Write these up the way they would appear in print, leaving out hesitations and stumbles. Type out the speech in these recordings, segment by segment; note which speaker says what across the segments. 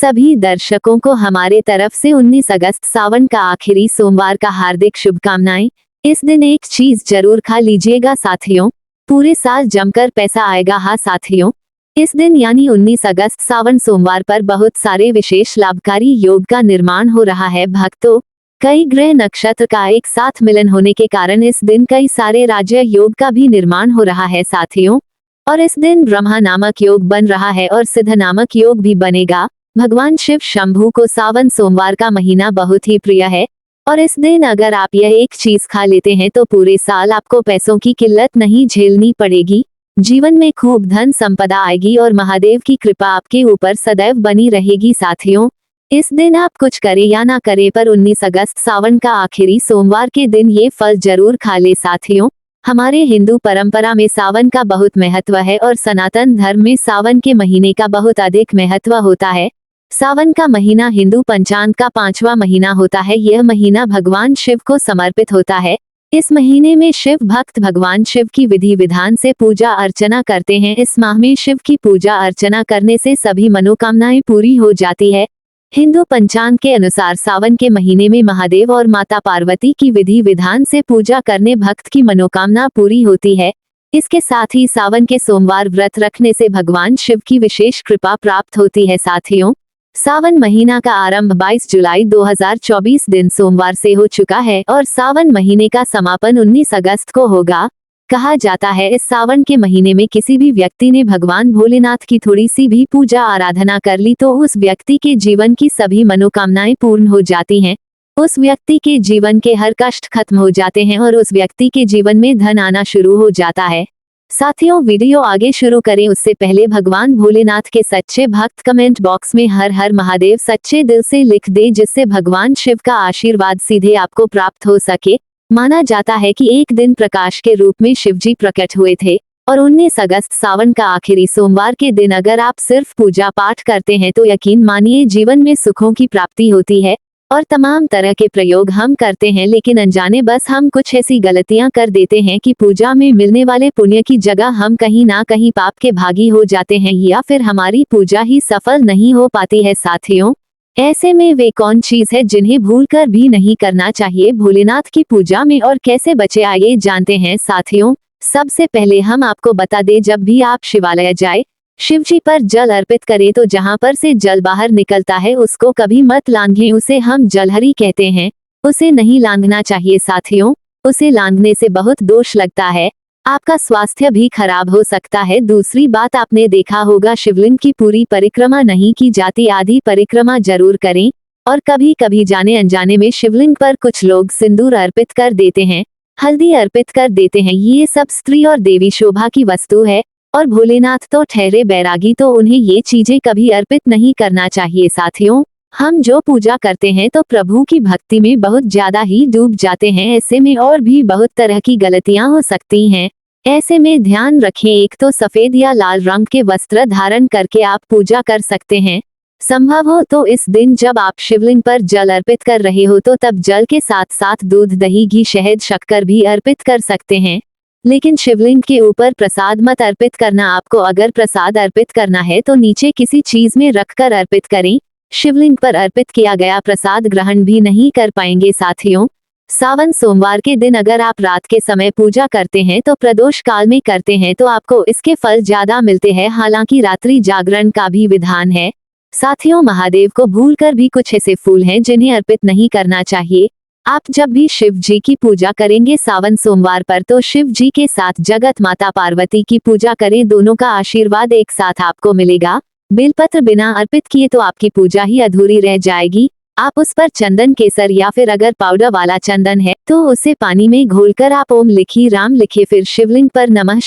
Speaker 1: सभी दर्शकों को हमारे तरफ से 19 अगस्त सावन का आखिरी सोमवार का हार्दिक शुभकामनाएं। इस दिन एक चीज जरूर खा लीजिएगा साथियों, पूरे साल जमकर पैसा आएगा। हाँ साथियों, इस दिन यानी 19 अगस्त सावन सोमवार पर बहुत सारे विशेष लाभकारी योग का निर्माण हो रहा है भक्तों। कई ग्रह नक्षत्र का एक साथ मिलन होने के कारण इस दिन कई सारे राज्य योग का भी निर्माण हो रहा है साथियों। और इस दिन ब्रह्मा नामक योग बन रहा है और सिद्ध नामक योग भी बनेगा। भगवान शिव शंभू को सावन सोमवार का महीना बहुत ही प्रिय है और इस दिन अगर आप यह एक चीज खा लेते हैं तो पूरे साल आपको पैसों की किल्लत नहीं झेलनी पड़ेगी। जीवन में खूब धन संपदा आएगी और महादेव की कृपा आपके ऊपर सदैव बनी रहेगी साथियों। इस दिन आप कुछ करे या ना करे पर 19 अगस्त सावन का आखिरी सोमवार के दिन ये फल जरूर खा ले साथियों। हमारे हिंदू परंपरा में सावन का बहुत महत्व है और सनातन धर्म में सावन के महीने का बहुत अधिक महत्व होता है। सावन का महीना हिंदू पंचांग का 5वां महीना होता है। यह महीना भगवान शिव को समर्पित होता है। इस महीने में शिव भक्त भगवान शिव की विधि विधान से पूजा अर्चना करते हैं। इस माह में शिव की पूजा अर्चना करने से सभी मनोकामनाएं पूरी हो जाती है। हिंदू पंचांग के अनुसार सावन के महीने में महादेव और माता पार्वती की विधि विधान से पूजा करने भक्त की मनोकामना पूरी होती है। इसके साथ ही सावन के सोमवार व्रत रखने से भगवान शिव की विशेष कृपा प्राप्त होती है साथियों। सावन महीना का आरंभ 22 जुलाई 2024 दिन सोमवार से हो चुका है और सावन महीने का समापन 19 अगस्त को होगा। कहा जाता है इस सावन के महीने में किसी भी व्यक्ति ने भगवान भोलेनाथ की थोड़ी सी भी पूजा आराधना कर ली तो उस व्यक्ति के जीवन की सभी मनोकामनाएं पूर्ण हो जाती हैं। उस व्यक्ति के जीवन के हर कष्ट खत्म हो जाते हैं और उस व्यक्ति के जीवन में धन आना शुरू हो जाता है। साथियों, वीडियो आगे शुरू करें उससे पहले भगवान भोलेनाथ के सच्चे भक्त कमेंट बॉक्स में हर हर महादेव सच्चे दिल से लिख दे, जिससे भगवान शिव का आशीर्वाद सीधे आपको प्राप्त हो सके। माना जाता है कि एक दिन प्रकाश के रूप में शिवजी प्रकट हुए थे और 19 अगस्त सावन का आखिरी सोमवार के दिन अगर आप सिर्फ पूजा पाठ करते हैं तो यकीन मानिए जीवन में सुखों की प्राप्ति होती है। और तमाम तरह के प्रयोग हम करते हैं लेकिन अनजाने बस हम कुछ ऐसी गलतियां कर देते हैं कि पूजा में मिलने वाले पुण्य की जगह हम कहीं ना कहीं पाप के भागी हो जाते हैं या फिर हमारी पूजा ही सफल नहीं हो पाती है साथियों। ऐसे में वे कौन चीज है जिन्हें भूलकर भी नहीं करना चाहिए भोलेनाथ की पूजा में और कैसे बचे आइए जानते हैं साथियों। सबसे पहले हम आपको बता दें, जब भी आप शिवालय जाए शिवजी पर जल अर्पित करें तो जहां पर से जल बाहर निकलता है उसको कभी मत लांघें। उसे हम जलहरी कहते हैं, उसे नहीं लांघना चाहिए साथियों। उसे लांघने से बहुत दोष लगता है, आपका स्वास्थ्य भी खराब हो सकता है। दूसरी बात, आपने देखा होगा शिवलिंग की पूरी परिक्रमा नहीं की जाती, आधी परिक्रमा जरूर करें। और कभी कभी जाने अनजाने में शिवलिंग पर कुछ लोग सिंदूर अर्पित कर देते हैं, हल्दी अर्पित कर देते हैं। ये सब स्त्री और देवी शोभा की वस्तु है और भोलेनाथ तो ठहरे बैरागी, तो उन्हें ये चीजें कभी अर्पित नहीं करना चाहिए साथियों। हम जो पूजा करते हैं तो प्रभु की भक्ति में बहुत ज्यादा ही डूब जाते हैं। ऐसे में और भी बहुत तरह की गलतियां हो सकती हैं। ऐसे में ध्यान रखें, एक तो सफेद या लाल रंग के वस्त्र धारण करके आप पूजा कर सकते हैं। संभव हो तो इस दिन जब आप शिवलिंग पर जल अर्पित कर रहे हो तो तब जल के साथ साथ दूध, दही, घी, शहद, शक्कर भी अर्पित कर सकते हैं। लेकिन शिवलिंग के ऊपर प्रसाद मत अर्पित करना। आपको अगर प्रसाद अर्पित करना है तो नीचे किसी चीज में रखकर अर्पित करें। शिवलिंग पर अर्पित किया गया प्रसाद ग्रहण भी नहीं कर पाएंगे साथियों। सावन सोमवार के दिन अगर आप रात के समय पूजा करते हैं तो प्रदोष काल में करते हैं तो आपको इसके फल ज्यादा मिलते हैं। हालांकि रात्रि जागरण का भी विधान है साथियों। महादेव को भूलकर भी कुछ ऐसे फूल हैं जिन्हें अर्पित नहीं करना चाहिए। आप जब भी शिव जी की पूजा करेंगे सावन सोमवार पर तो शिव जी के साथ जगत माता पार्वती की पूजा करें, दोनों का आशीर्वाद एक साथ आपको मिलेगा। बेलपत्र बिना अर्पित किए तो आपकी पूजा ही अधूरी रह जाएगी। आप उस पर चंदन, केसर या फिर अगर पाउडर वाला चंदन है तो उसे पानी में घोलकर आप ओम लिखी राम लिखे फिर शिवलिंग पर नमः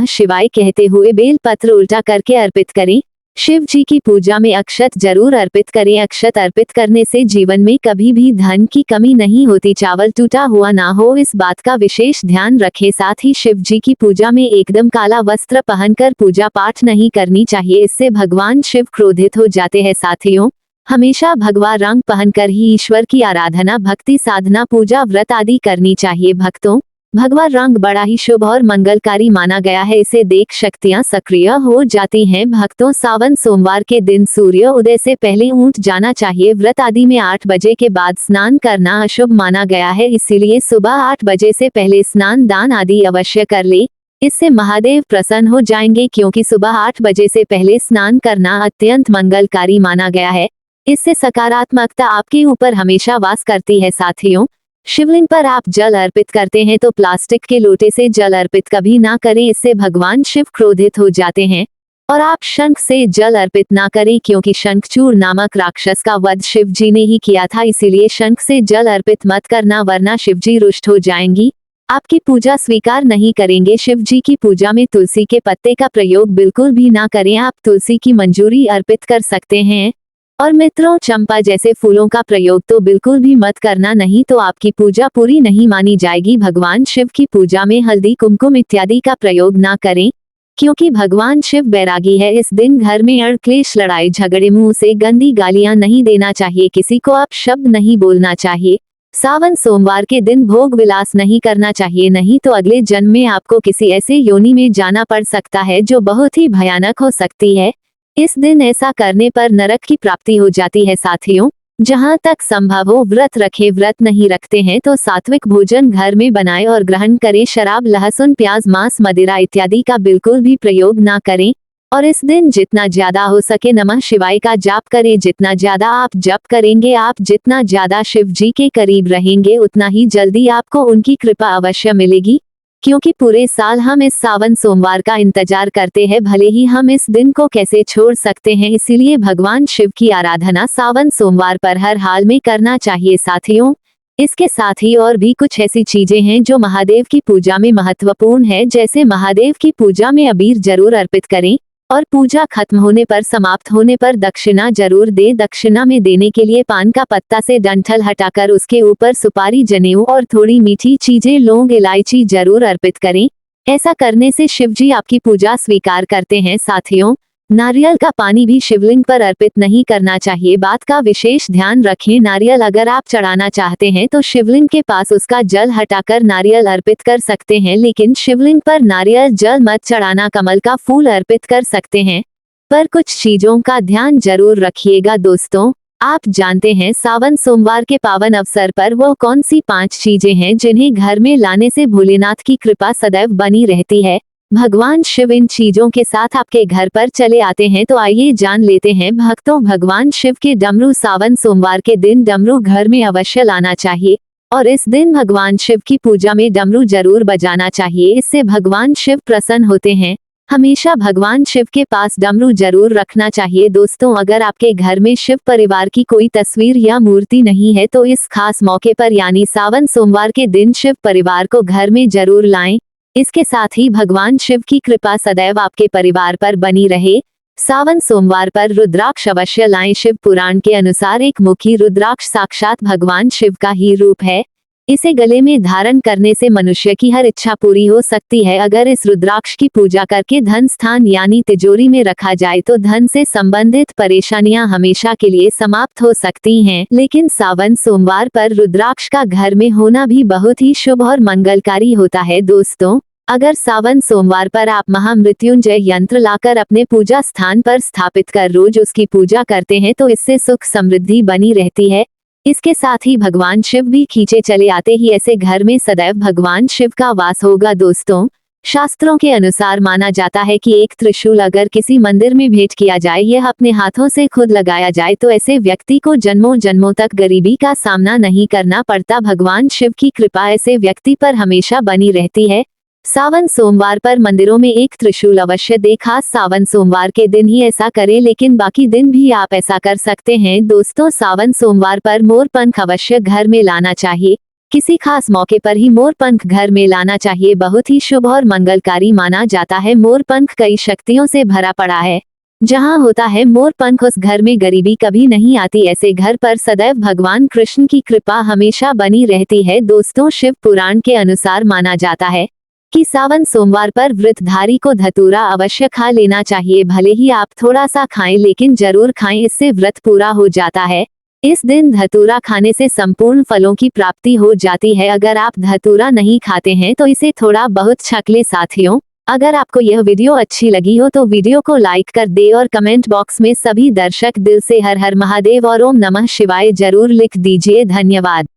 Speaker 1: शिवाय कहते हुए बेलपत्र उल्टा करके अर्पित करें। शिव जी की पूजा में अक्षत जरूर अर्पित करें। अक्षत अर्पित करने से जीवन में कभी भी धन की कमी नहीं होती, चावल टूटा हुआ ना हो, इस बात का विशेष ध्यान रखें। साथ ही शिव जी की पूजा में एकदम काला वस्त्र पहनकर पूजा पाठ नहीं करनी चाहिए, इससे भगवान शिव क्रोधित हो जाते हैं साथियों। हमेशा भगवा रंग पहनकर ही ईश्वर की आराधना, भक्ति, साधना, पूजा, व्रत आदि करनी चाहिए भक्तों। भगवा रंग बड़ा ही शुभ और मंगलकारी माना गया है। इसे देख शक्तियां सक्रिय हो जाती हैं। भक्तों, सावन सोमवार के दिन सूर्य उदय से पहले ऊंट जाना चाहिए। व्रत आदि में 8 बजे के बाद स्नान करना अशुभ माना गया है, इसीलिए सुबह 8 बजे से पहले स्नान दान आदि अवश्य कर ले। इससे महादेव प्रसन्न हो जाएंगे, क्योंकि सुबह 8 बजे से पहले स्नान करना अत्यंत मंगलकारी माना गया है। इससे सकारात्मकता आपके ऊपर हमेशा वास करती है। साथियों, शिवलिंग पर आप जल अर्पित करते हैं तो प्लास्टिक के लोटे से जल अर्पित कभी ना करें, इससे भगवान शिव क्रोधित हो जाते हैं। और आप शंख से जल अर्पित ना करें, क्योंकि शंखचूर नामक राक्षस का वध शिव जी ने ही किया था, इसीलिए शंख से जल अर्पित मत करना, वरना शिव जी रुष्ट हो जाएंगी, आपकी पूजा स्वीकार नहीं करेंगे। शिव जी की पूजा में तुलसी के पत्ते का प्रयोग बिल्कुल भी ना करें। आप तुलसी की मंजूरी अर्पित कर सकते हैं। और मित्रों, चंपा जैसे फूलों का प्रयोग तो बिल्कुल भी मत करना, नहीं तो आपकी पूजा पूरी नहीं मानी जाएगी। भगवान शिव की पूजा में हल्दी, कुमकुम इत्यादि का प्रयोग ना करें, क्योंकि भगवान शिव बैरागी है। इस दिन घर में अड़ क्लेश, लड़ाई झगड़े, मुंह से गंदी गालियां नहीं देना चाहिए, किसी को अपशब्द नहीं बोलना चाहिए। सावन सोमवार के दिन भोग विलास नहीं करना चाहिए, नहीं तो अगले जन्म में आपको किसी ऐसे योनि में जाना पड़ सकता है जो बहुत ही भयानक हो सकती है। इस दिन ऐसा करने पर नरक की प्राप्ति हो जाती है। साथियों, जहां तक संभव हो व्रत रखें। व्रत नहीं रखते हैं तो सात्विक भोजन घर में बनाएं और ग्रहण करें। शराब, लहसुन, प्याज, मांस, मदिरा इत्यादि का बिल्कुल भी प्रयोग ना करें। और इस दिन जितना ज्यादा हो सके नमः शिवाय का जाप करें। जितना ज्यादा आप जप करेंगे, आप जितना ज्यादा शिव जी के करीब रहेंगे, उतना ही जल्दी आपको उनकी कृपा अवश्य मिलेगी। क्योंकि पूरे साल हम इस सावन सोमवार का इंतजार करते हैं, भले ही हम इस दिन को कैसे छोड़ सकते हैं। इसीलिए भगवान शिव की आराधना सावन सोमवार पर हर हाल में करना चाहिए। साथियों, इसके साथ ही और भी कुछ ऐसी चीजें हैं जो महादेव की पूजा में महत्वपूर्ण है। जैसे महादेव की पूजा में अबीर जरूर अर्पित करें और पूजा खत्म होने पर, समाप्त होने पर दक्षिणा जरूर दे। दक्षिणा में देने के लिए पान का पत्ता से डंठल हटाकर उसके ऊपर सुपारी, जनेऊ और थोड़ी मीठी चीजें, लौंग, इलायची जरूर अर्पित करें। ऐसा करने से शिव जी आपकी पूजा स्वीकार करते हैं। साथियों, नारियल का पानी भी शिवलिंग पर अर्पित नहीं करना चाहिए। बात का विशेष ध्यान रखें। नारियल अगर आप चढ़ाना चाहते हैं तो शिवलिंग के पास उसका जल हटाकर नारियल अर्पित कर सकते हैं, लेकिन शिवलिंग पर नारियल जल मत चढ़ाना। कमल का फूल अर्पित कर सकते हैं, पर कुछ चीजों का ध्यान जरूर रखिएगा। दोस्तों, आप जानते हैं सावन सोमवार के पावन अवसर पर वो कौन सी 5 चीजें हैं जिन्हें घर में लाने से भोलेनाथ की कृपा सदैव बनी रहती है। भगवान शिव इन चीजों के साथ आपके घर पर चले आते हैं, तो आइए जान लेते हैं। भक्तों, भगवान शिव के डमरू सावन सोमवार के दिन डमरू घर में अवश्य लाना चाहिए और इस दिन भगवान शिव की पूजा में डमरू जरूर बजाना चाहिए। इससे भगवान शिव प्रसन्न होते हैं। हमेशा भगवान शिव के पास डमरू जरूर रखना चाहिए। दोस्तों, अगर आपके घर में शिव परिवार की कोई तस्वीर या मूर्ति नहीं है तो इस खास मौके पर यानी सावन सोमवार के दिन शिव परिवार को घर में जरूर लाएं। इसके साथ ही भगवान शिव की कृपा सदैव आपके परिवार पर बनी रहे। सावन सोमवार पर रुद्राक्ष अवश्य लाएं। शिव पुराण के अनुसार एक मुखी रुद्राक्ष साक्षात भगवान शिव का ही रूप है। इसे गले में धारण करने से मनुष्य की हर इच्छा पूरी हो सकती है। अगर इस रुद्राक्ष की पूजा करके धन स्थान यानी तिजोरी में रखा जाए तो धन से संबंधित परेशानियां हमेशा के लिए समाप्त हो सकती हैं। लेकिन सावन सोमवार पर रुद्राक्ष का घर में होना भी बहुत ही शुभ और मंगलकारी होता है। दोस्तों, अगर सावन सोमवार पर आप महामृत्युंजय यंत्र लाकर अपने पूजा स्थान पर स्थापित कर रोज उसकी पूजा करते हैं तो इससे सुख समृद्धि बनी रहती है। इसके साथ ही भगवान शिव भी खींचे चले आते ही ऐसे घर में सदैव भगवान शिव का वास होगा। दोस्तों, शास्त्रों के अनुसार माना जाता है कि एक त्रिशूल अगर किसी मंदिर में भेंट किया जाए, यह अपने हाथों से खुद लगाया जाए, तो ऐसे व्यक्ति को जन्मों जन्मों तक गरीबी का सामना नहीं करना पड़ता। भगवान शिव की कृपा ऐसे व्यक्ति पर हमेशा बनी रहती है। सावन सोमवार पर मंदिरों में एक त्रिशूल अवश्य दे। खास सावन सोमवार के दिन ही ऐसा करें, लेकिन बाकी दिन भी आप ऐसा कर सकते हैं। दोस्तों, सावन सोमवार पर मोर पंख अवश्य घर में लाना चाहिए। किसी खास मौके पर ही मोर पंख घर में लाना चाहिए। बहुत ही शुभ और मंगलकारी माना जाता है। मोर पंख कई शक्तियों से भरा पड़ा है। जहाँ होता है मोर पंख, उस घर में गरीबी कभी नहीं आती। ऐसे घर पर सदैव भगवान कृष्ण की कृपा हमेशा बनी रहती है। दोस्तों, शिव पुराण के अनुसार माना जाता है कि सावन सोमवार पर व्रतधारी को धतूरा अवश्य खा लेना चाहिए। भले ही आप थोड़ा सा खाएं, लेकिन जरूर खाएं, इससे व्रत पूरा हो जाता है। इस दिन धतूरा खाने से संपूर्ण फलों की प्राप्ति हो जाती है। अगर आप धतूरा नहीं खाते हैं तो इसे थोड़ा बहुत छक ले साथियों। अगर आपको यह वीडियो अच्छी लगी हो तो वीडियो को लाइक कर दे और कमेंट बॉक्स में सभी दर्शक दिल से हर हर महादेव और ओम नमः शिवाय जरूर लिख दीजिए। धन्यवाद।